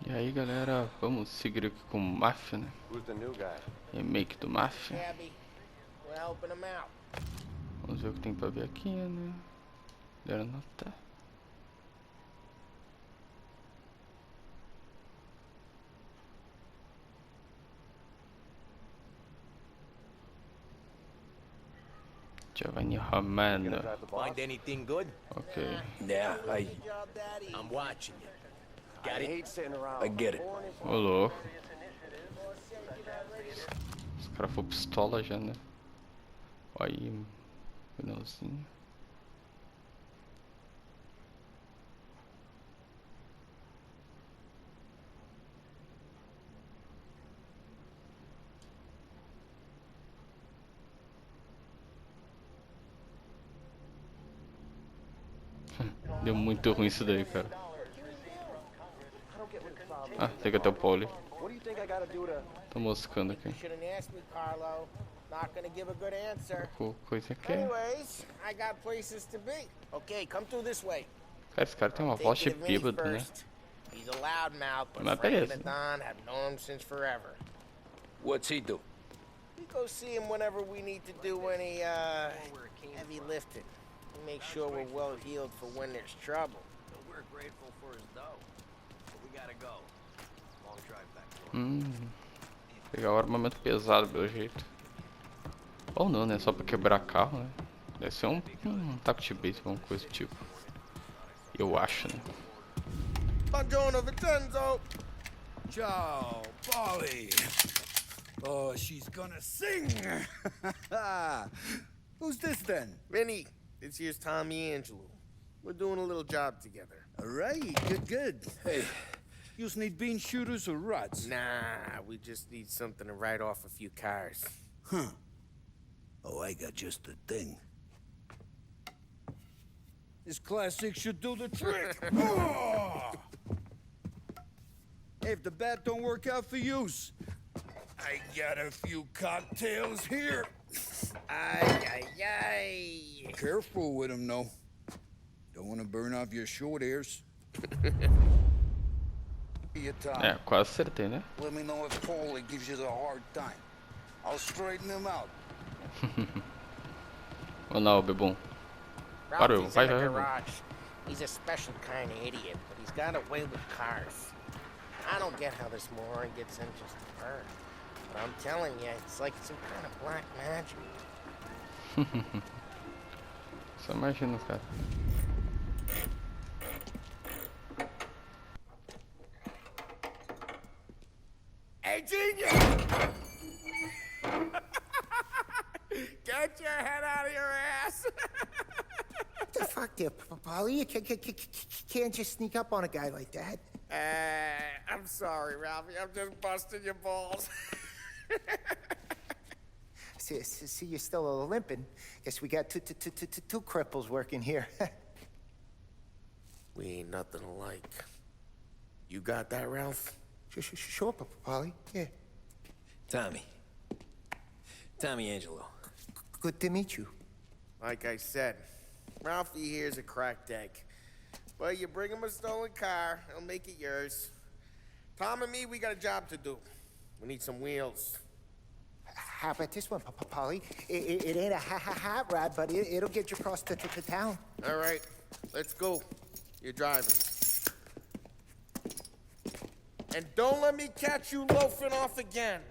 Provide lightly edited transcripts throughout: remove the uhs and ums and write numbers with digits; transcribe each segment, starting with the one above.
E aí galera, vamos seguir aqui com Mafia, né? Remake do Mafia. Vamos ver o que tem pra ver aqui, né? Deu anotar. Giovanni Romano. Find anything good? Ok. Yeah, I'm watching you. Got it? I get it. Ô louco. Os caras foram pistola já, né? Olha aí, finalzinho. Deu muito ruim isso daí, cara. Ah, tem que até o Pauli. Tô moscando aqui. Coisa aqui. Cara, esse cara tem uma voz de bêbado, né? Mas beleza. What's he do? We go see him whenever we need to do any heavy lifting. We make sure we're well healed for when there's trouble. We're grateful for his dough. But we gotta go. Long drive back. Pegar o armamento pesado pelo jeito. Ou não, né? Só pra quebrar carro, né? Deve ser um taco de beisebol, alguma coisa do tipo. Eu acho, né? Buongiorno, Vincenzo. Ciao, Polly. Oh, she's gonna sing. Who's this then? Vinny, this here's Tommy Angelo. We're doing a little job together. All right, good. Hey, you need bean shooters or rods? Nah, we just need something to write off a few cars. Huh. Oh, I got just the thing. This classic should do the trick. Oh! Hey, if the bat don't work out for use, I got a few cocktails here. Ay. Careful with them, though. Don't want to burn off your short hairs. É, quase acertei, né? Let me know if Paulie gives you a hard time. I'll straighten him out. Ou não, bebum? Parou, Ralphie's vai. in the garage. He's a special kind of idiot, but he's got a way with cars. I don't get how this moron gets interest in her. But I'm telling you, it's like some kind of black magic. Só imagina, cara. Hey, genius! Get your head out of your ass! What the fuck there, Polly? You can't just sneak up on a guy like that. I'm sorry, Ralphie. I'm just busting your balls. See, you're still limping. Guess we got two cripples working here. We ain't nothing alike. You got that, Ralph? Sure, Polly. Yeah. Tommy Angelo. Good to meet you. Like I said, Ralphie here's a cracked egg. But you bring him a stolen car, he'll make it yours. Tom and me, we got a job to do. We need some wheels. How about this one, Polly? It ain't a hot rod, but it'll get you across to town. All right, let's go. You're driving. And don't let me catch you loafing off again.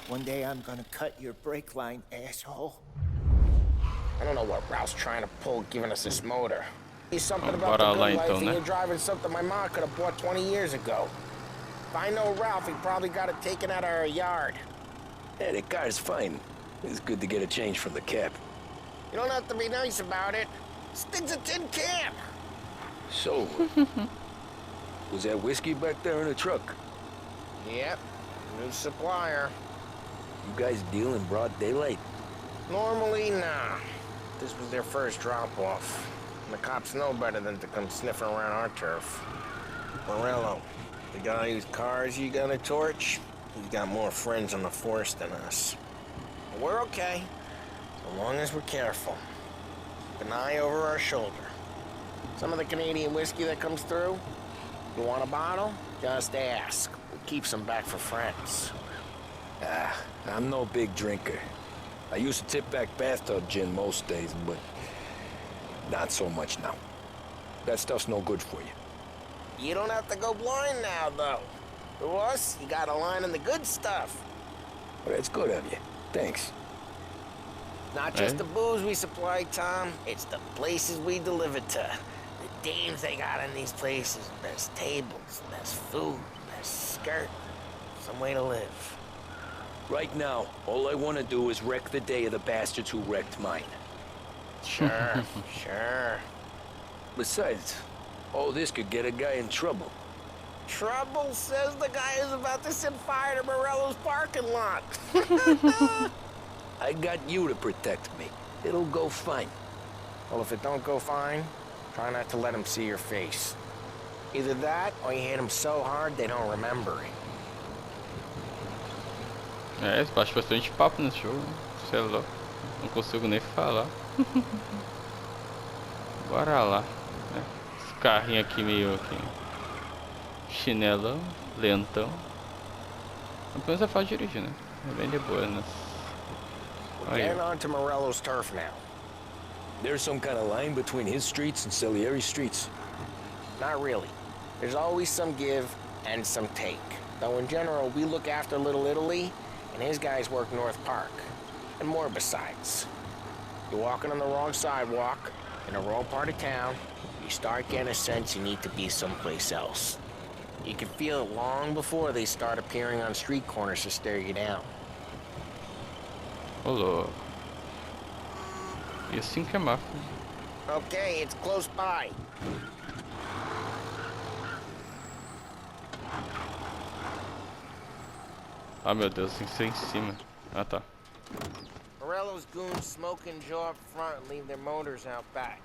One day I'm gonna cut your brake line, asshole. I don't know what Ralph's trying to pull, giving us this motor. He's something about bora the lá good life, então, and né? you're driving something my mom could have bought 20 years ago. If I know Ralph, he probably got it taken out of our yard. Yeah, the car's fine. It's good to get a change from the cab. You don't have to be nice about it. This thing's a tin can. So, was that whiskey back there in the truck? Yep, new supplier. You guys deal in broad daylight? Normally, nah. This was their first drop-off. And the cops know better than to come sniffing around our turf. Morello, the guy whose cars you gonna torch, he's got more friends on the force than us. But we're okay, so long as we're careful. keep an eye over our shoulder. Some of the Canadian whiskey that comes through, you want a bottle? Just ask. We'll keep some back for friends. I'm no big drinker. I used to tip back bathtub gin most days, but not so much now. That stuff's no good for you. You don't have to go blind now, though. To us, you got a line on the good stuff. Well, that's good of you. Thanks. Not just the booze we supply, Tom. It's the places we deliver to. The dames they got in these places. There's tables, there's food, there's skirt. Some way to live. Right now, all I want to do is wreck the day of the bastards who wrecked mine. Sure, sure. Besides, all this could get a guy in trouble. Trouble says the guy is about to set fire to Morello's parking lot. I got you to protect me. It'll go fine. Well, if it don't go fine, try not to let him see your face. Either that, or you hit him so hard they don't remember it. É, eles baixam bastante papo nesse jogo, né? Sei lá, não consigo nem falar. Bora lá, né? Esse carrinho aqui meio aqui, chinelão, lentão. Pelo menos é fácil dirigir, né? É bem de boa, né? Getting on to Morello's turf now. There's some kind of line between his streets and Salieri's streets. Not really. There's always some give and some take. Though in general, we look after Little Italy, and his guys work North Park. And more besides. You're walking on the wrong sidewalk, in the wrong part of town, you start getting a sense you need to be someplace else. You can feel it long before they start appearing on street corners to stare you down. Ô louco. E assim que é Mafia. Okay, it's close by. Ah, meu Deus, tem que ser em cima. Ah, tá. Morello's goons smoke and jaw up front and leave their motors out back.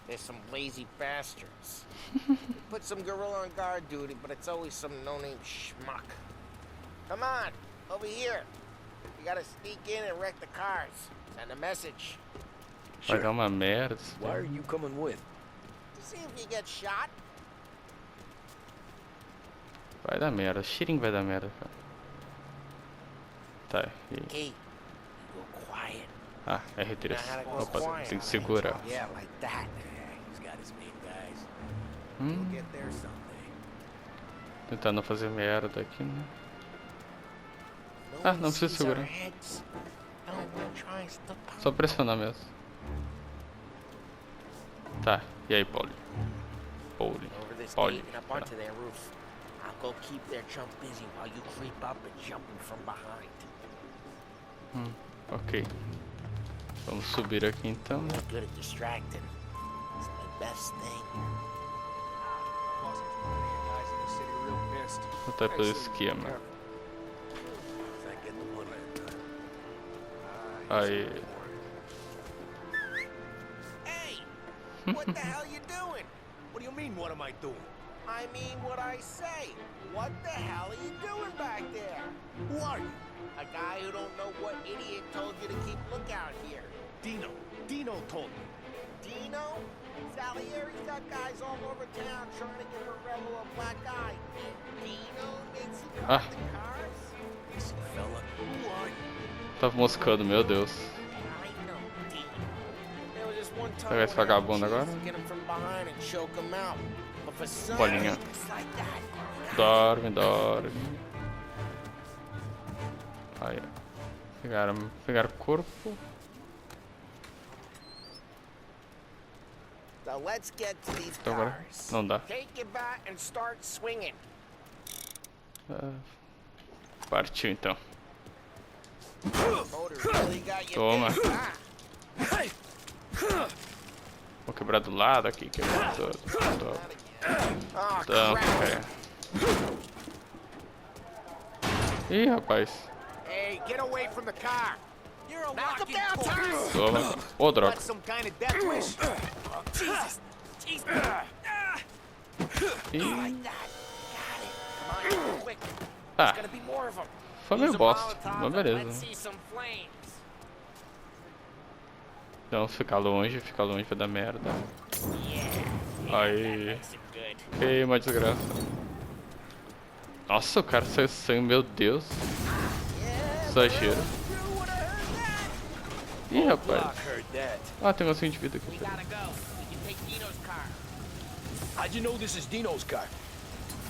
They're some lazy bastards. Put some gorilla on guard duty, but it's always some no-name schmuck. Come on, over here. You gotta sneak in and wreck the cars. Send a message. Vai dar uma merda. Why are you coming with? To see if you get shot. Vai dar merda. Cheirinho vai dar merda, cara. Tá, e aí? Key, go quiet. Ah, R3. Go Opa, quiet. tem que segurar. Yeah, like that. He's got his main guys. Hum, We'll get there someday. tentar não fazer merda aqui, né? No Ah, one não precisa sees our segurar. heads. No one tries to pop. Só pressionar mesmo. Tá, e aí, Pauli? Over this Pauli. gate and up onto their roof. I'll go keep their chump busy while you creep up and jump him from behind. Ok. Vamos subir aqui então. You're good at distracting. It's the best thing. Vou até pelo esquema. Get the money. Aí. Hey! What the hell you doing? What do you mean, what am I doing? I mean what I say. What the hell are you doing back there? Who are you? A guy who don't know what idiot told you to keep lookout here. Dino. Dino told me. Dino? Salieri's got guys all over town trying to give Morello a black eye. Dino makes you cut the cars? Listen, fella, who are you? Tava moscando, meu Deus. I know, Dino. There was this one time Pegar esse when I vagabundo chose agora. to get him from behind and choke him out. But for some Bolinha. reasons like that, Dorme, dorme. Aí. Pegaram o corpo. so let's get to these Então agora cars. não dá. Take your bat and start swinging. Ah, partiu então. Motor really got you Toma. busy, huh? Vou quebrar do lado aqui, quebrar todo. Oh, Então, crap. é. Ih, rapaz. Hey, get away from the car. You're a Knock him walking down, corpse. Tom! Toma. Ô, droga. What, some kind of death wish? Jesus. Jesus. Ih. Like that. Got it. Come on, quick. Ah, There's gonna be more of them. foi meio bosta, mas Let's beleza. see some flames. Então fica longe vai dar merda. Aí. Queima, desgraça. Nossa, o cara saiu sangue, meu Deus. Exagero. Ih, rapaz. Ah, tem um negocinho de vida aqui. How'd you know this is Dino's car?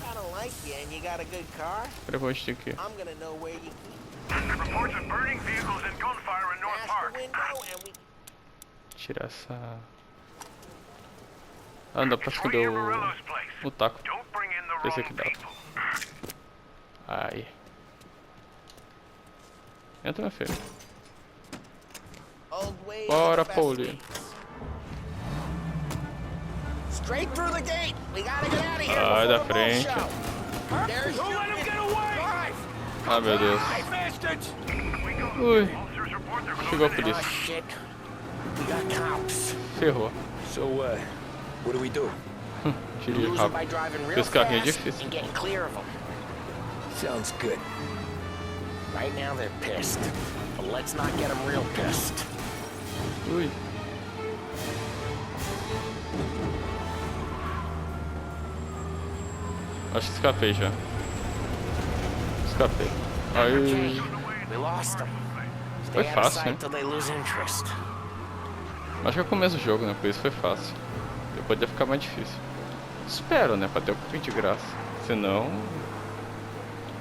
I don't like you, and you got a good car. Peraí, vamos aqui. I'm gonna know where you keep. Reports of burning vehicles and gunfire in North Smash Park. the window, and we. Tirar essa. Ah, não dá pra esconder o taco. Don't bring in the Esse wrong aqui dá. people. Ai. Entra, meu filho. Old ways Bora, are the best Pauli. ways. Straight through the gate. We gotta get out of here. Ai, before da the bulls frente. show. There's Don't let him get away! Drive. Ah, meu Deus. Bastards! Ui. Officers report they're Chegou a closing in. Oh polícia. shit. We got cops. Ferrou. So, what do we do? Dirige Lose them by rápido. driving real Esse carrinho é fast difícil. and getting clear of them. Sounds good. Right now they're pissed, but let's not get them real pissed. Ui. Acho que escapei já. Escapei. Aí. We lost them. Foi Stay out of fácil, sight né? till they lose interest. Acho que é o começo do jogo, né? Por isso foi fácil. Depois deve ficar mais difícil. Espero, né? Pra ter um pouquinho de graça. Senão.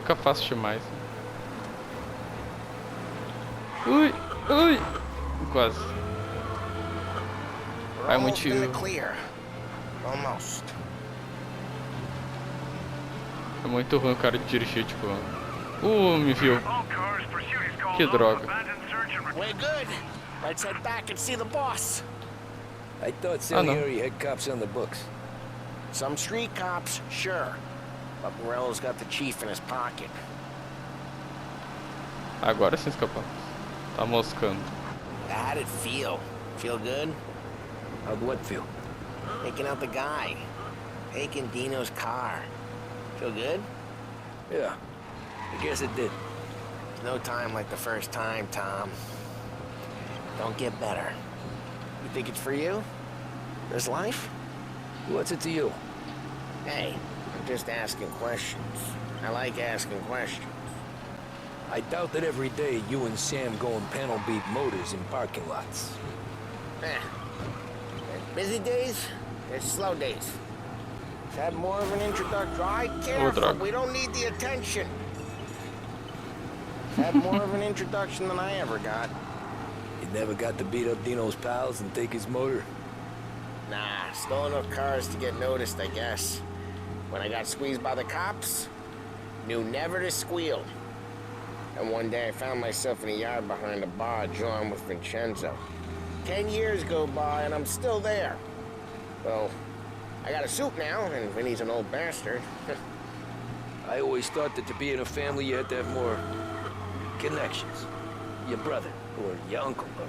Fica fácil demais. Ui! Ui! Quase. We're Ai, almost muito. in the clear. Almost. É muito ruim o cara de dirigir, tipo. Me viu. All cars, pursuit is called Que off. droga. Abandoned search and We're good. Let's head back and see the boss. I thought Oh, no. Salieri had cops on the books. Some street cops, sure. But Morello's got the chief in his pocket. Agora sim escapamos. Tá moscando. How did it feel? Feel good? How'd what feel? Taking out the guy. Taking Dino's car. Feel good? Yeah, I guess it did. There's no time like the first time, Tom. Don't get better. You think it's for you? This life? What's it to you? Hey, I'm just asking questions. I like asking questions. I doubt that every day you and Sam go and panel beat motors in parking lots. There's busy days, there's slow days. Had more of an introductory. Careful, droga. we don't need the attention. Had more of an introduction than I ever got. You never got to beat up Dino's pals and take his motor? Nah, stole enough cars to get noticed, I guess. When I got squeezed by the cops, knew never to squeal. And one day I found myself in a yard behind a bar drawing with Vincenzo. 10 years go by and I'm still there. Well, I got a suit now, and Vinny's an old bastard. I always thought that to be in a family you had to have more connections. Your brother, or your uncle, or...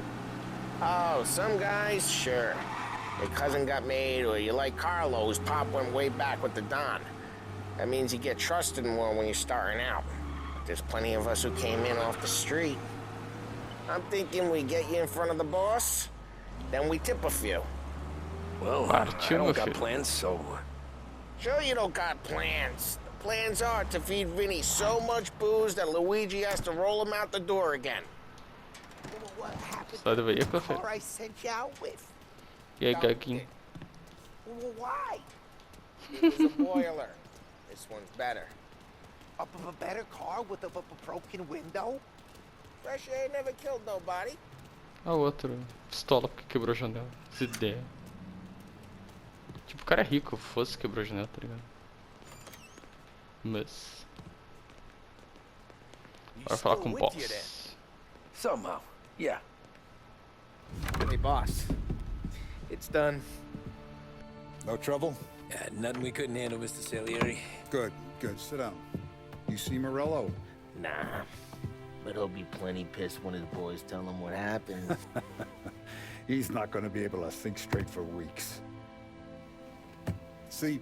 Oh, some guys, sure. Your cousin got made, or you like Carlo's pop went way back with the Don. That means you get trusted more when you're starting out. But there's plenty of us who came in off the street. I'm thinking we get you in front of the boss, then we tip a few. Well, I Partiu, meu don't got filho. plans, so... Sure you don't got plans. The plans are to feed Vinny so much booze that Luigi has to roll him out the door again. What happened Sai do to the veículo, filho. car I sent you out with? E aí, Gaguinho? Well, why? It was a boiler. This one's better. A better car with a broken window? Fresh air never killed nobody. A outra. Pistola porque quebrou a janela. Essa ideia. Tipo, o cara é rico, fosse quebrou a janela, tá ligado? Mas. Bora falar com o boss. Somehow, yeah. Hey, boss. It's done. No trouble? Nothing we couldn't handle, Mr. Salieri. Good, good. Sit down. You see Morello? Nah. But he'll be plenty pissed when his boys tell him what happened. He's not going to be able to think straight for weeks. See,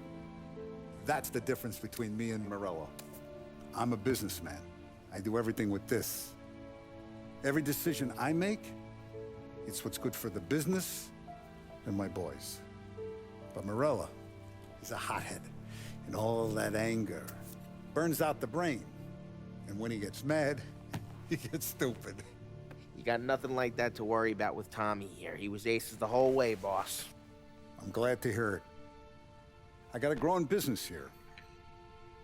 that's the difference between me and Morello. I'm a businessman. I do everything with this. Every decision I make It's what's good for the business and my boys. But Morella, he's a hothead. And all that anger burns out the brain. And when he gets mad, he gets stupid. You got nothing like that to worry about with Tommy here. He was aces the whole way, boss. I'm glad to hear it. I got a growing business here.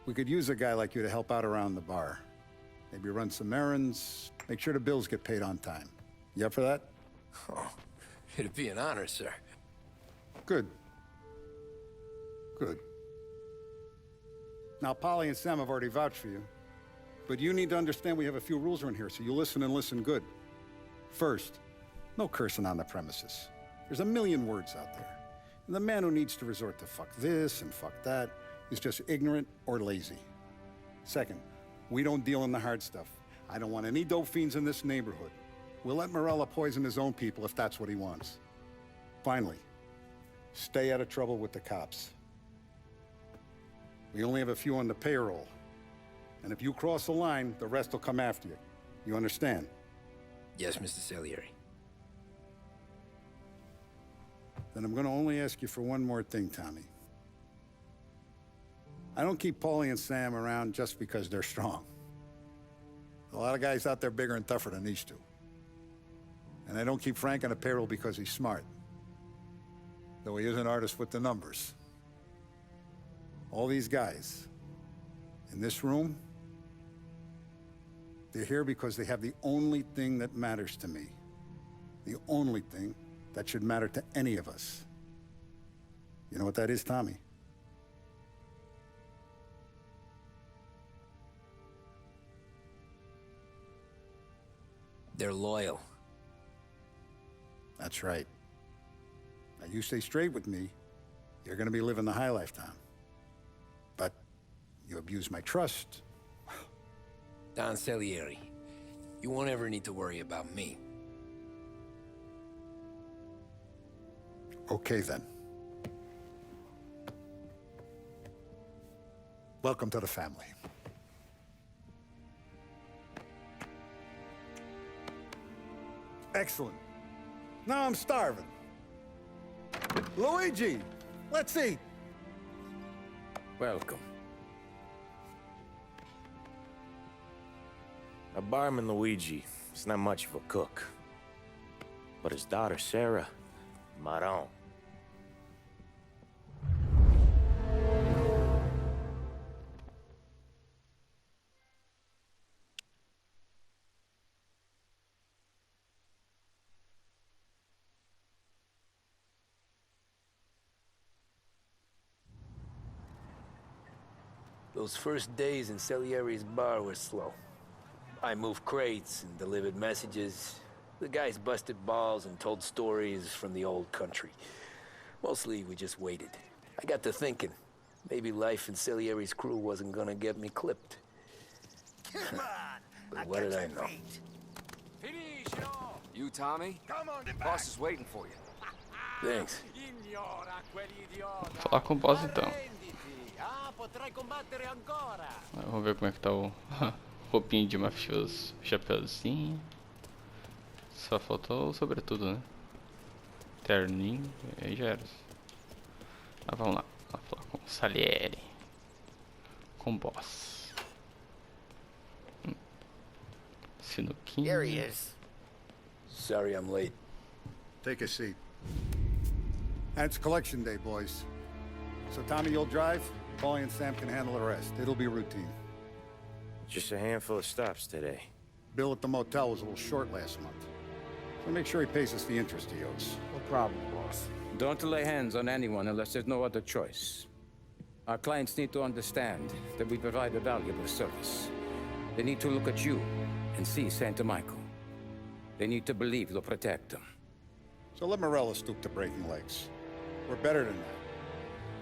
We could use a guy like you to help out around the bar. Maybe run some errands, make sure the bills get paid on time. You up for that? Oh, it'd be an honor, sir. Good. Good. Now, Polly and Sam have already vouched for you. But you need to understand we have a few rules around here, so you listen and listen good. First, no cursing on the premises. There's a million words out there. And the man who needs to resort to fuck this and fuck that is just ignorant or lazy. Second, we don't deal in the hard stuff. I don't want any dope fiends in this neighborhood. We'll let Morella poison his own people if that's what he wants. Finally, stay out of trouble with the cops. We only have a few on the payroll. And if you cross the line, the rest will come after you. You understand? Yes, Mr. Salieri. Then I'm gonna only ask you for one more thing, Tommy. I don't keep Paulie and Sam around just because they're strong. A lot of guys out there bigger and tougher than these two. And I don't keep Frank on the payroll because he's smart. Though he is an artist with the numbers. All these guys in this room, they're here because they have the only thing that matters to me. The only thing that should matter to any of us. You know what that is, Tommy? They're loyal. That's right. Now you stay straight with me, you're gonna be living the high life, Tom. But you abuse my trust. Don Salieri, you won't ever need to worry about me. Okay, then. Welcome to the family. Excellent. Now I'm starving. Luigi, let's eat. Welcome. A barman Luigi is not much of a cook. But his daughter Sarah, Maron. Those first days in Salieri's bar were slow. I moved crates and delivered messages. The guys busted balls and told stories from the old country. Mostly, we just waited. I got to thinking, maybe life in Salieri's crew wasn't gonna get me clipped. Come on! But what did I know? You, Tommy? Boss is waiting for you. Thanks. Falar com o boss então. Vamos ver como é que tá o roupinho de mafioso, chapeuzinho. Só faltou o sobretudo, né? Terninho, e aí já era. Mas vamos lá, vamos falar com o Salieri. Com o boss. Sinuquinha. There he is. Sorry I'm late. Take a seat. And it's collection day, boys. So Tommy, you'll drive. Paulie and Sam can handle the rest. It'll be routine. Just a handful of stops today. Bill at the motel was a little short last month. So make sure he pays us the interest he owes. No problem, boss. Don't lay hands on anyone unless there's no other choice. Our clients need to understand that we provide a valuable service. They need to look at you and see Santa Michael. They need to believe you'll protect them. So let Morella stoop to breaking legs. We're better than that.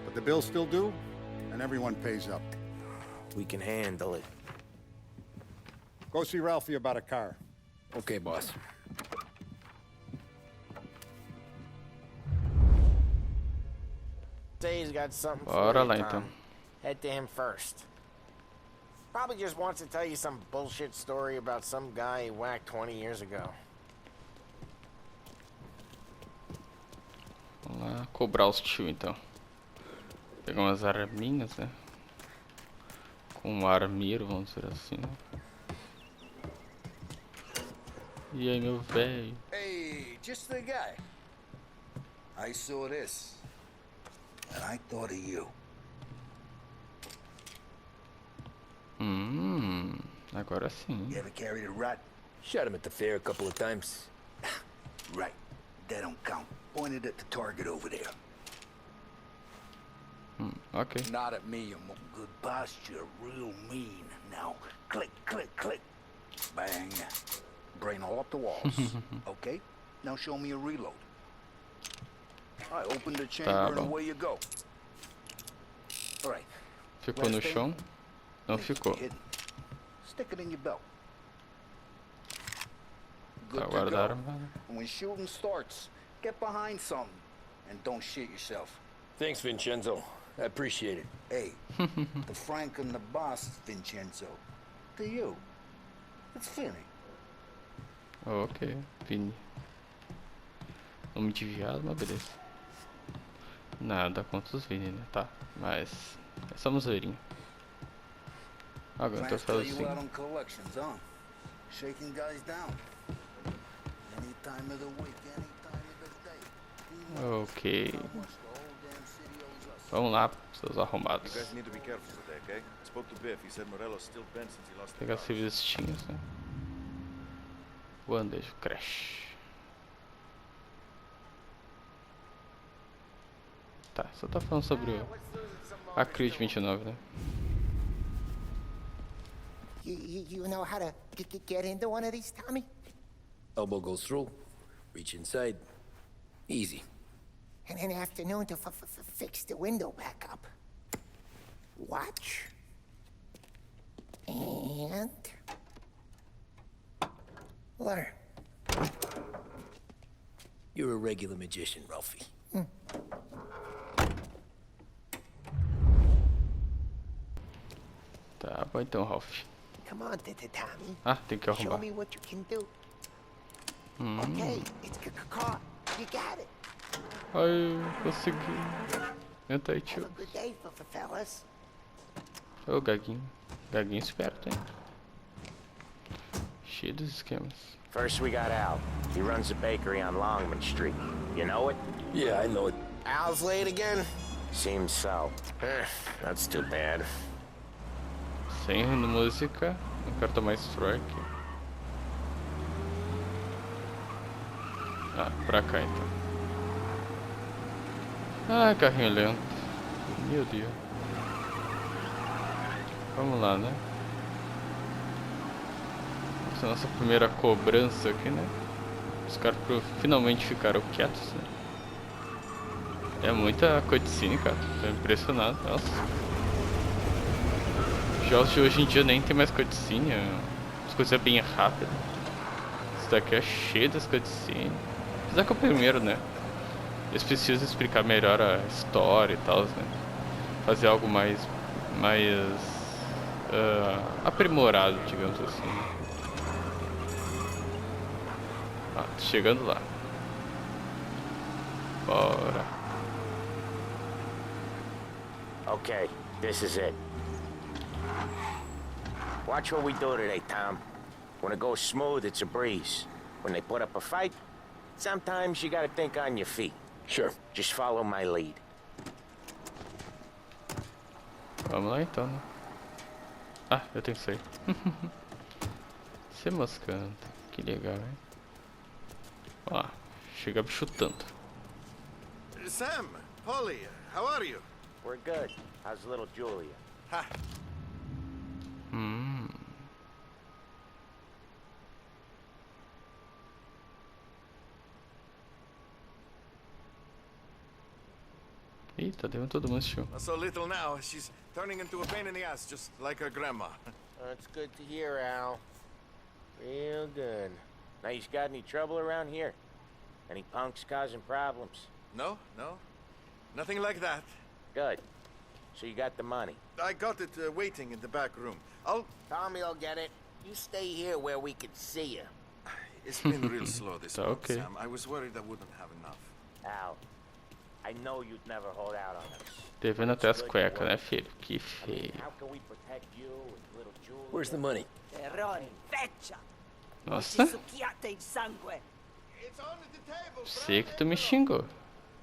But the bill's still due, and everyone pays up. We can handle it. Go see Ralphie about a car. Okay, boss. Say he's got something for Bora you, lá Tom. então. Head to him first. Probably just wants to tell you some bullshit story about some guy he whacked 20 years ago. cobrar os tio então. Pegar umas arminhas, né? Com um armeiro, vamos dizer assim, né? E aí, meu velho? Hey, just the guy. I saw this, and I thought of you. Agora sim. You ever carried a rat? Shot him at the fair a couple of times. Right. That don't count. Pointed at the target over there. Ok. Not at me, you good posture. Real mean. Now, click, click, click. Bang. Brain all up the walls. Okay? Now show me a reload. I open the chamber and away you go. All right. Ficou no chão? Não ficou. Stick it in your belt. Tá guardado. When shooting starts, get behind something and don't shit yourself. Thanks, Vincenzo. I appreciate it. Hey, the Frank and the boss, Vincenzo. To you, it's Finny. Ok, Vini. Nome de viado, mas beleza. Nada contra os Vini, né? Tá, mas é só uma zoeirinha. Agora eu tô you out sozinho. on collections, huh? Shaking guys down. Any time of the week, any time of the day. Ok. How much the whole damn city owes us. Vamos lá, seus arrombados. You guys need to be careful today, okay? Spoke to Biff. He said Morello's still bent since he lost the Pegar car. esses vestinhos, né? O andejo crash. Tá, só tá falando sobre a Creed 29, né? You know how to get into one of these, Tommy? Elbow goes through. Reach inside. Easy. And an afternoon to fix the window back up. Watch. And... learn. You're a regular magician, Ralphie. Tá bom então, Ralph. Come on, Tommy. Ah, tem que Show arrombar. me what you can do. Okay, it's caught. You got it. Ai, consegui. Entra aí, Have tio. a good day, fellas. Ô, Gaguinho. Gaguinho esperto, hein? Cheio dos esquemas. First we got Al. He runs a bakery on Longman Street. You know it? Yeah, I know it. Al's late again? Seems so. That's too bad. Sem música. Não quero tomar strike. Ah, pra cá então. Ah, carrinho lento. Meu Deus. Vamos lá, né? Essa é a nossa primeira cobrança aqui, né? Os caras finalmente ficaram quietos, né? É muita cutscene, cara. Tô impressionado. Nossa. Jogos de hoje em dia nem tem mais cutscene. As coisas é bem rápidas. Isso daqui é cheio das cutscenes. Apesar que é o primeiro, né? Eles precisam explicar melhor a história e tal, né? Fazer algo mais aprimorado, digamos assim. Ah, tô chegando lá. Bora. Okay, this is it. Watch what we do today, Tom. When it goes smooth, it's a breeze. When they put up a fight, sometimes you gotta think on your feet. Sure. Just follow my lead. Vamos lá então, né? Ah, eu tenho que sair. Se moscando. Que legal, hein? Ó, chega chutando. Sam, Polly, how are you? We're good. How's little Julia? Ha. Ih, tá dentro todo mundo, tio. Not so little now. She's turning into a pain in the ass, just like her grandma. That's good to hear, Al. Real good. Now, you got any trouble around here? Any punks causing problems? No, no. Nothing like that. Good. So you got the money. I got it waiting in the back room. I'll... Tommy'll get it. You stay here where we can see you. It's been real slow this month, Okay. Sam. I was worried I wouldn't have enough. Al, I know you'd never hold out on us. Devendo até as cuecas, né, filho? Que feio. How can we protect you and little Julie? Where's the money? Nossa. Sei que tu me xingou.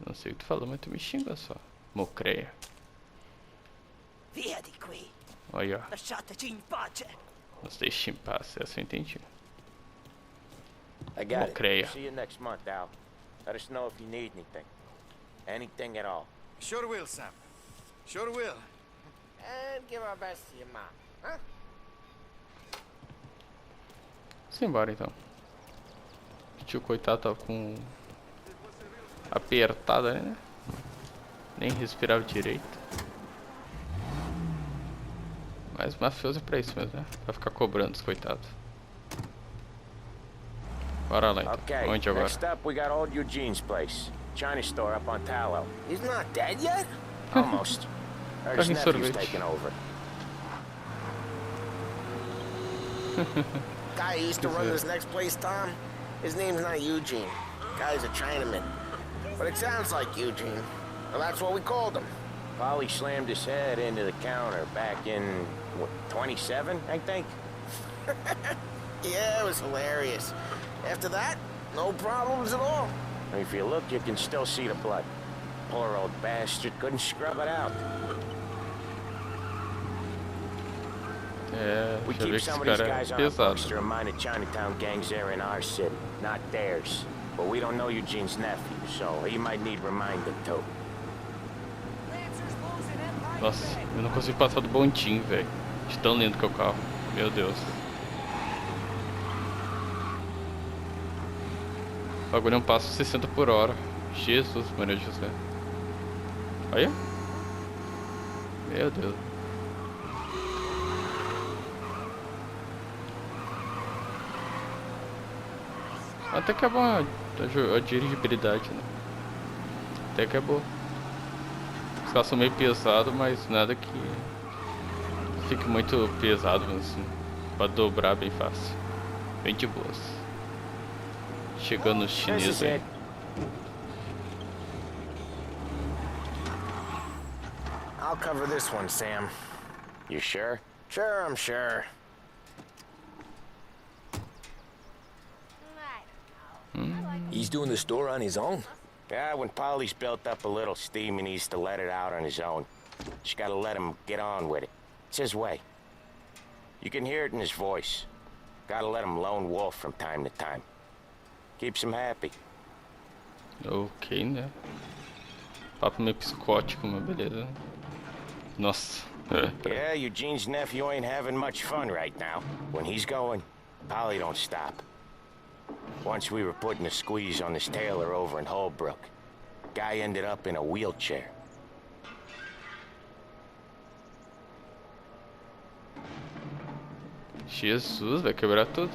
Não sei o que tu falou, mas tu me xingou só. Mocreia. Olha, ó. Nos deixe em paz, essa eu entendi. I got it. Mocreia. See you next month, Al. Let us know if you need anything. Anything at all. Sure will, Sam. Sure will. And give our best to your mom, huh? Simbora então. O tio coitado tava com apertada, né? Nem respirava direito. Mas mafioso é pra isso mesmo, né? Pra ficar cobrando os coitados. Bora lá então. Okay, Onde agora? next up we got old Eugene's place. China store up on Tallow. He's not dead yet? Almost. Heard his Fucking nephew's sorvete. taking over. Guy who used to run this next place, Tom, his name's not Eugene. Guy's a Chinaman. But it sounds like Eugene. Well, that's what we called him. Polly slammed his head into the counter back in, what, 27, I think? Yeah, it was hilarious. After that, no problems at all. If you look, you can still see the blood. Poor old bastard couldn't scrub it out. É, We já vi keep que some esse of these cara guys é on our pesado. books to remind the Chinatown gangs there in our city, not theirs. But we don't know Eugene's nephew, so he might need reminding too. Nossa, eu não consigo passar do bondinho, velho. De tão lindo que é o carro. Meu Deus. O bagulho não passa 60 por hora. Jesus, Maria José. Olha. Meu Deus. Até que é bom a dirigibilidade, né? Até que é boa. Os carros são meio pesados, mas nada que fique muito pesado, assim. Pra dobrar bem fácil. Bem de boas. Chegando os chineses aí. I'll cover this one, Sam. You sure? Sure, I'm sure. He's doing the store on his own? Yeah, when Polly's built up a little steam, he needs to let it out on his own. Just gotta let him get on with it. It's his way. You can hear it in his voice. Gotta let him lone wolf from time to time. Keeps him happy. Ok, né? Papo meio psicótico, mas beleza. Nossa. Yeah, Eugene's nephew ain't having much fun right now. When he's going, Polly don't stop. Once we were putting a squeeze on this tailor over in Holbrook. Guy ended up in a wheelchair. Jesus, vai quebrar tudo.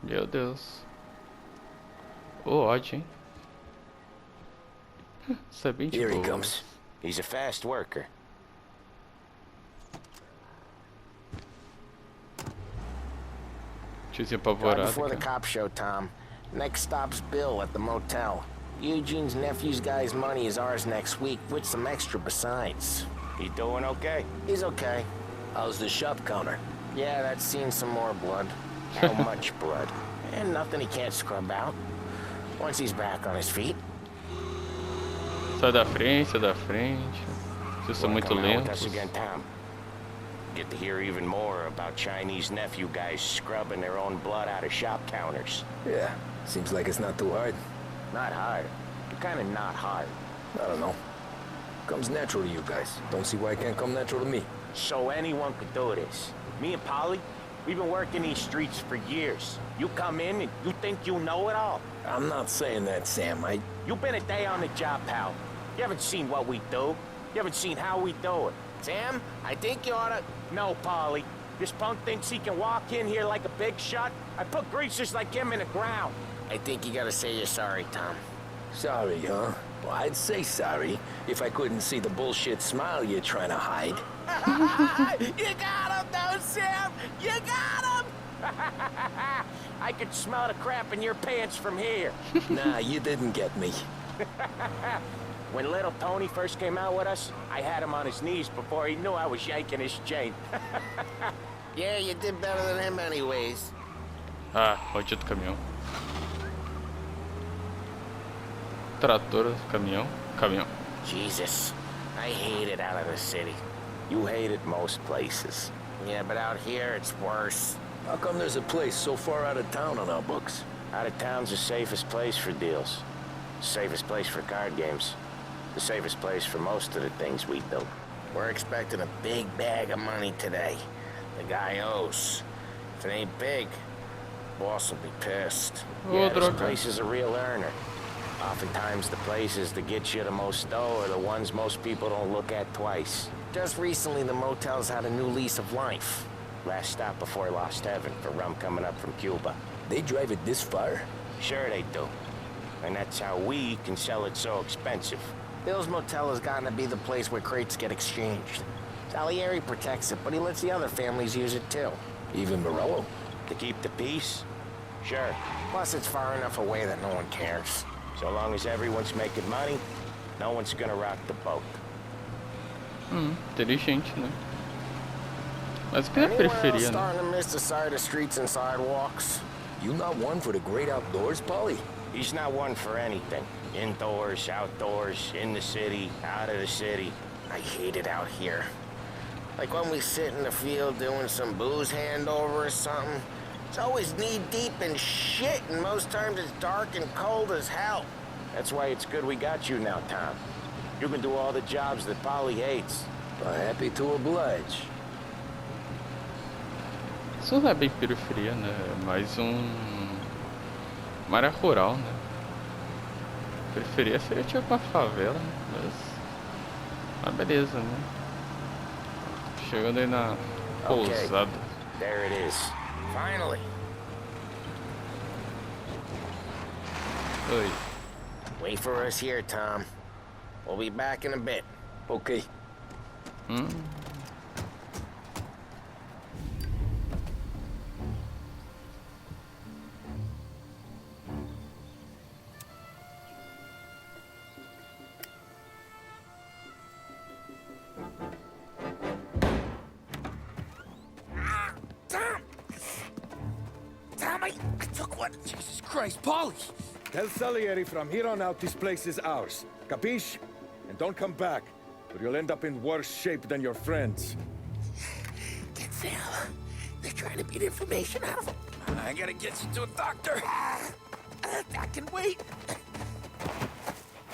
Meu Deus. Ô, ódio, hein? Isso é bem de Here he boa. comes. He's a fast worker. Tiozinho Right apavorado, before the cara. cop show, Tom. Next stop's Bill at the motel. Eugene's nephew's guy's money is ours next week, with some extra besides. He doing okay? He's okay. How's the shop counter? Yeah, that's seen some more blood. How much blood? And nothing he can't scrub out. Once he's back on his feet. Sai da frente, sai da frente. Vocês são muito Come out with us lentos. again, Tom. Get to hear even more about Chinese nephew guys scrubbing their own blood out of shop counters. Yeah, seems like it's not too hard. Not hard. You're kind of not hard. I don't know. Comes natural to you guys. Don't see why it can't come natural to me. So anyone could do this. Me and Polly, we've been working these streets for years. You come in and you think you know it all. I'm not saying that, Sam. You've been a day on the job, pal. You haven't seen what we do. You haven't seen how we do it. Sam, I think you oughta... No, Polly. This punk thinks he can walk in here like a big shot. I put greasers like him in the ground. I think you gotta say you're sorry, Tom. Sorry, huh? Well, I'd say sorry if I couldn't see the bullshit smile you're trying to hide. You got him, though, Sam! You got him! I could smell the crap in your pants from here. Nah, you didn't get me. When little Tony first came out with us, I had him on his knees before he knew I was yanking his chain. Yeah, you did better than him anyways. Ah, maldito caminhão. Trator, caminhão, caminhão. Jesus, I hate it out of the city. You hate it most places. Yeah, but out here it's worse. How come there's a place so far out of town on our books? Out of town's the safest place for deals. Safest place for card games. The safest place for most of the things we build. We're expecting a big bag of money today. The guy owes. If it ain't big, boss will be pissed. Yeah, this place is a real earner. Oftentimes the places that get you the most dough are the ones most people don't look at twice. Just recently the motel's had a new lease of life. Last stop before Lost Heaven for rum coming up from Cuba. They drive it this far? Sure they do. And that's how we can sell it so expensive. Bill's Motel has gotten to be the place where crates get exchanged. Salieri protects it, but he lets the other families use it too. Even Morello? To keep the peace? Sure. Plus it's far enough away that no one cares. So long as everyone's making money, no one's gonna rock the boat. Inteligente, né? Mas o que é periferia, né? Starting to miss the side of streets and sidewalks. You not one for the great outdoors, Polly? He's not one for anything. Indoors, outdoors, in the city, out of the city. I hate it out here. Like when we sit in the field doing some booze handover or something. It's always knee-deep in shit, and most times it's dark and cold as hell. That's why it's good we got you now, Tom. You can do all the jobs that Polly hates. Happy to oblige. Isso não é bem periferia, né? É mais uma área rural, né? Periferia seria tipo uma favela, né? Mas beleza, né? Chegando aí na pousada. There it is. Finally. Oi. Wait for us here, Tom. We'll be back in a bit. Okay. Tom, I took one. Jesus Christ, Polly! Tell Salieri from here on out this place is ours. Capiche? And don't come back, or you'll end up in worse shape than your friends. Get Sam. They're trying to beat information out of him. I gotta get you to a doctor. I can wait.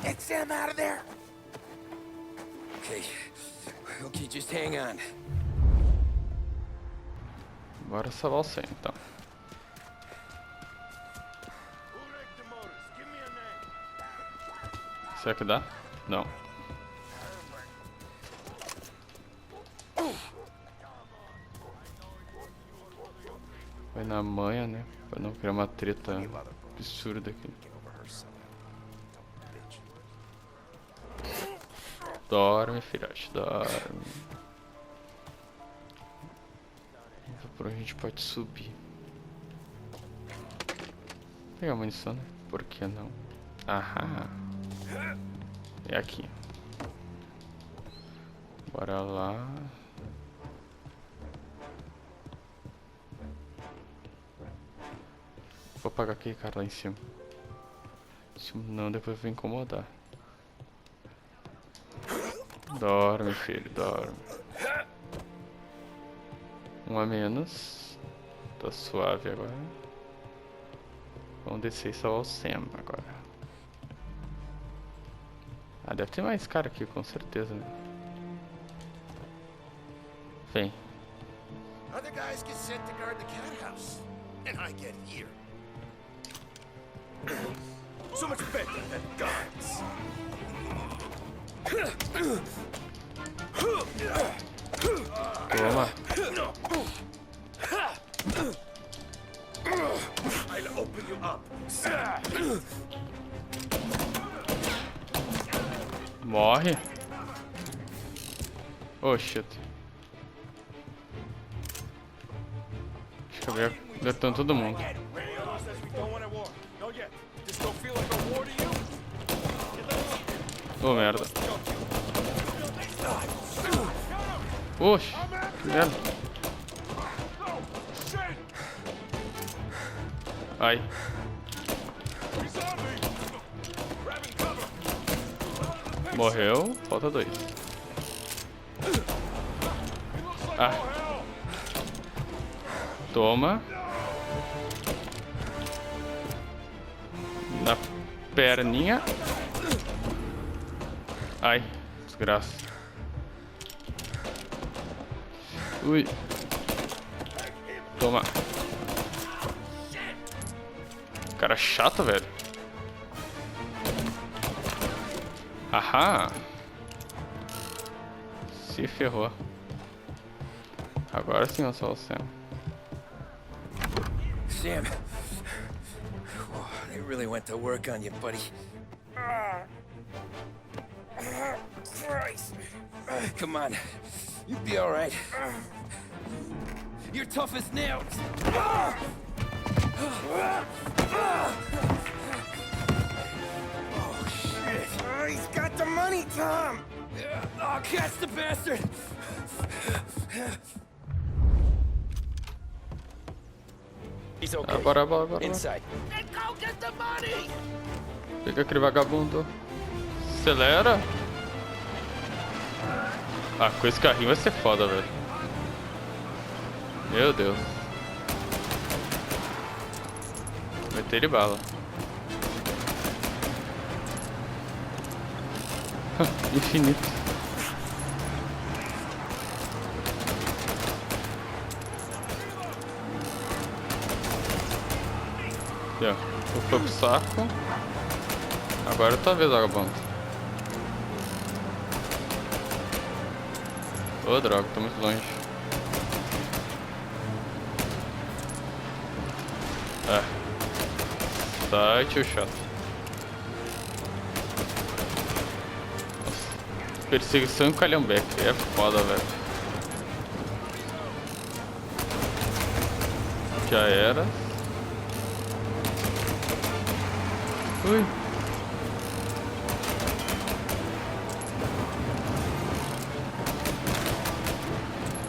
Get Sam out of there. Okay, just hang on. Bora salvar o 100, então. Será que dá? Não. Vai na manha, né? Pra não criar uma treta absurda aqui. Dorme, filhote, dorme. Por onde a gente pode subir? Pegar munição, né? Por que não? Aham. É aqui. Bora lá. Vou apagar aquele cara lá em cima. Não, depois vai incomodar. Dorme, filho, dorme. Um a menos. Tá suave agora. Vamos descer e salvar o Sam agora. Ah, deve ter mais cara aqui, com certeza, né? Vem. Other guys get sent to guard the cat house, and I get here. So much better than guards. Toma. I'll open you up. Morre. Oh shit. Acho que eu alertando todo mundo. Oh, merda. Oxe, que merda. Ai. Morreu, falta 2. Ah. Toma. Na perninha. Ai, desgraça. Ui. Toma. Cara chato, velho. Ahá. Se ferrou. Agora sim eu sou o Sam. Sam. Oh, they really went to work on you, buddy. Christ. Come on. You'll be all right. You're tough as nails. Oh, shit. Oh, he's got the money, Tom. Oh, catch the bastard. He's okay. Bora. Inside. And go get the money. Pega aquele vagabundo. Acelera. Ah, com esse carrinho vai ser foda, velho. Meu Deus. Meter ele bala. Infinito. Aqui, ó. Foi pro saco. Agora é tua vez, vagabundo. Ô, droga, tô muito longe. Sai, tio chato. Nossa. Perseguição e calhambeque. É foda, velho. Já era. Ui.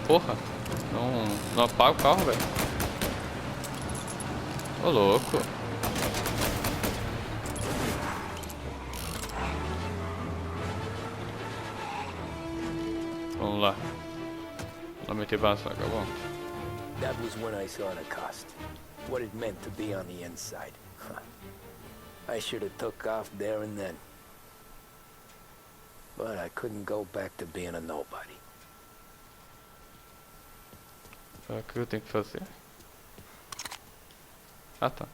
Porra. Não apaga o carro, velho. Ô, louco. Vamos lá. Vamos meter bala, acabou. That was when I saw the cost. What it meant to be on the inside. Huh. I should have took off there and then. But I couldn't go back to being a nobody. O que eu tenho que fazer? Ah, tá.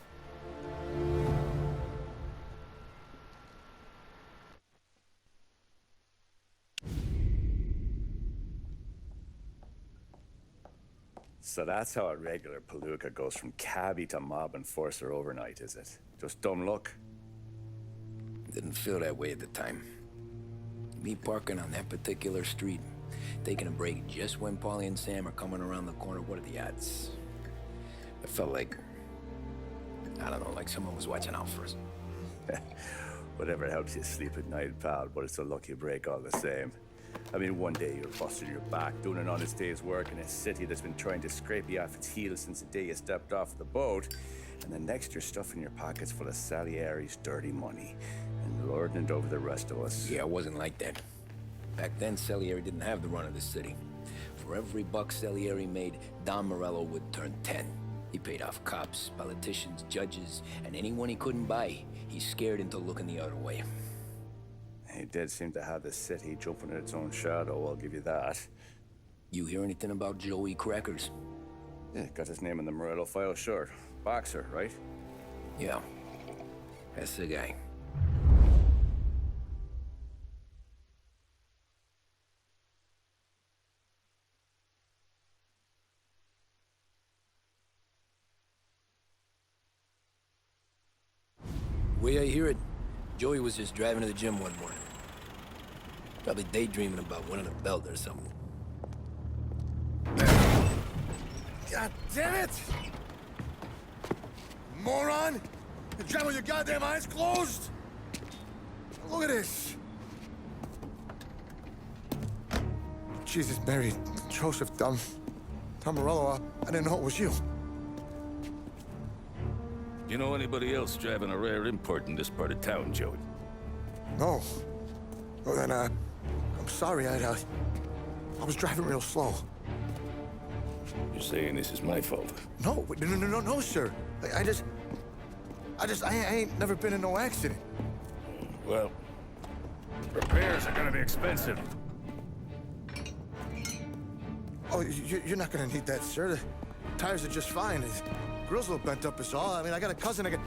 So that's how a regular palooka goes from cabbie to mob enforcer overnight, is it? Just dumb luck? Didn't feel that way at the time. Me parking on that particular street, taking a break just when Paulie and Sam are coming around the corner, what are the odds? It felt like, I don't know, like someone was watching out for us. Whatever helps you sleep at night, pal, but it's a lucky break all the same. I mean, one day you're busting your back, doing an honest day's work in a city that's been trying to scrape you off its heels since the day you stepped off the boat, and the next you're stuffing your pockets full of Salieri's dirty money and lording it over the rest of us. Yeah, it wasn't like that. Back then, Salieri didn't have the run of the city. For every buck Salieri made, Don Morello would turn 10. He paid off cops, politicians, judges, and anyone he couldn't buy, he scared into looking the other way. He did seem to have the city jumping at its own shadow, I'll give you that. You hear anything about Joey Crackers? Yeah, got his name in the Morello file, sure. Boxer, right? Yeah, that's the guy. Way I hear it, Joey was just driving to the gym one morning. Probably daydreaming about winning a belt or something. God damn it! Moron! You driving with your goddamn eyes closed? Look at this. Jesus, Mary, Joseph, Tom Morello, I didn't know it was you. You know anybody else driving a rare import in this part of town, Joey? No. Well, then, I'm sorry, I was driving real slow. You're saying this is my fault? No, no, sir. I ain't never been in no accident. Well, repairs are gonna be expensive. Oh, you're not gonna need that, sir. The tires are just fine. His grill's a little bent up is all. I mean, I got a cousin I can...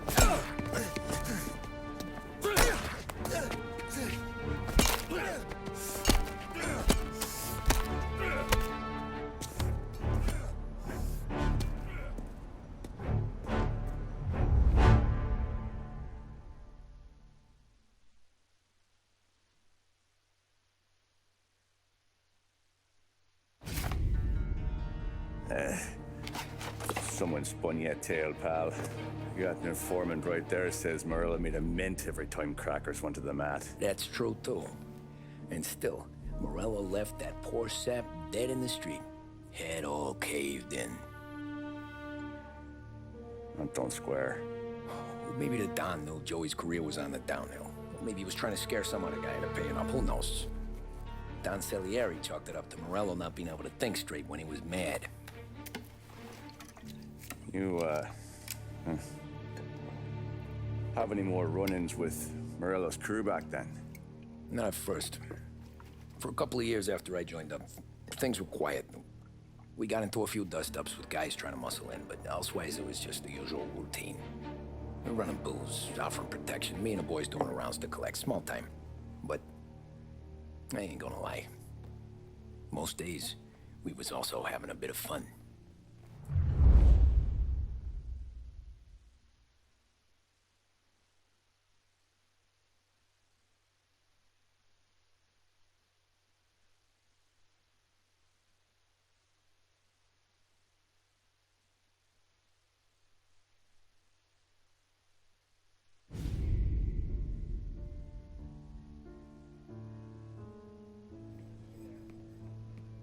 Someone spun you a tale, pal. You got an informant right there says Morello made a mint every time crackers went to the mat. That's true, too. And still, Morello left that poor sap dead in the street. Head all caved in. That don't square. Well, maybe the Don knew Joey's career was on the downhill. Or maybe he was trying to scare some other guy into paying up. Who knows? Don Salieri chalked it up to Morello not being able to think straight when he was mad. You, have any more run-ins with Morello's crew back then? Not at first. For a couple of years after I joined up, things were quiet. We got into a few dust-ups with guys trying to muscle in, but elsewise it was just the usual routine. We were running booze, offering protection, me and the boys doing rounds to collect, small time. But I ain't gonna lie. Most days, we was also having a bit of fun.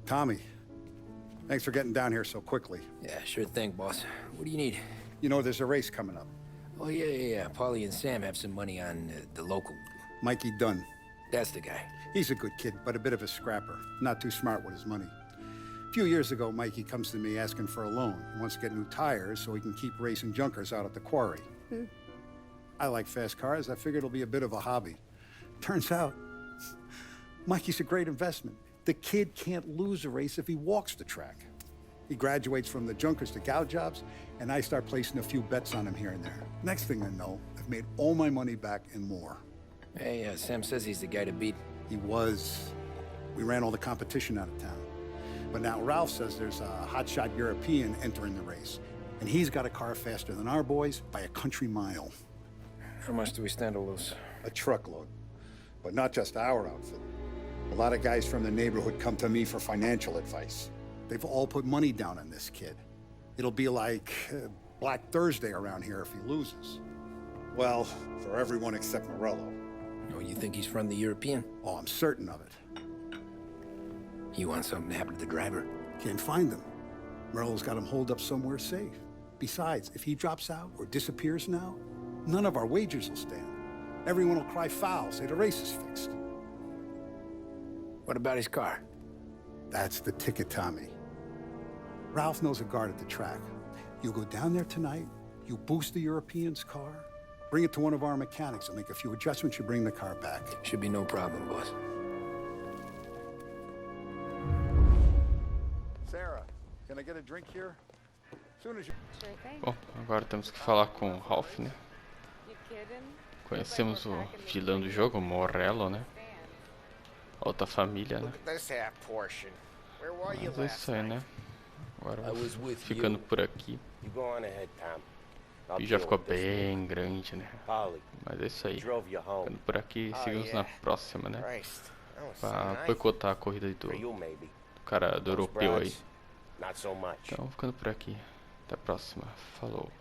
Tommy, thanks for getting down here so quickly. Yeah, sure thing, boss. What do you need? You know, there's a race coming up. Oh, yeah. Paulie and Sam have some money on the local. Mikey Dunn. That's the guy. He's a good kid, but a bit of a scrapper. Not too smart with his money. A few years ago, Mikey comes to me asking for a loan. He wants to get new tires so he can keep racing junkers out at the quarry. I like fast cars. I figured it'll be a bit of a hobby. Turns out, Mikey's a great investment. The kid can't lose a race if he walks the track. He graduates from the junkers to gal jobs, and I start placing a few bets on him here and there. Next thing I know, I've made all my money back and more. Hey, Sam says he's the guy to beat. He was. We ran all the competition out of town. But now Ralph says there's a hotshot European entering the race, and he's got a car faster than our boys by a country mile. How much do we stand to lose? A truckload. But not just our outfit. A lot of guys from the neighborhood come to me for financial advice. They've all put money down on this kid. It'll be like Black Thursday around here if he loses. Well, for everyone except Morello. Oh, you think he's from the European? Oh, I'm certain of it. You want something to happen to the driver? Can't find him. Morello's got him holed up somewhere safe. Besides, if he drops out or disappears now, none of our wagers will stand. Everyone will cry foul, say the race is fixed. What about his car? That's the ticket, Tommy. Ralph knows a guard at the track. You go down there tonight, you boost the European's car, bring it to one of our mechanics, and make a few adjustments, you bring the car back. Should be no problem, boss. Sarah, can I get a drink here? Soon as you... Bom, agora temos que falar com o Ralph, né? Conhecemos o vilão do jogo, o Morello, né? Outra família, né? Mas é isso aí, né? Agora vamos ficando por aqui. E já ficou bem grande, né? Mas é isso aí. Ficando por aqui, seguimos na próxima, né? Pra boicotar a corrida do cara do europeu aí. Então, ficando por aqui. Até a próxima. Falou.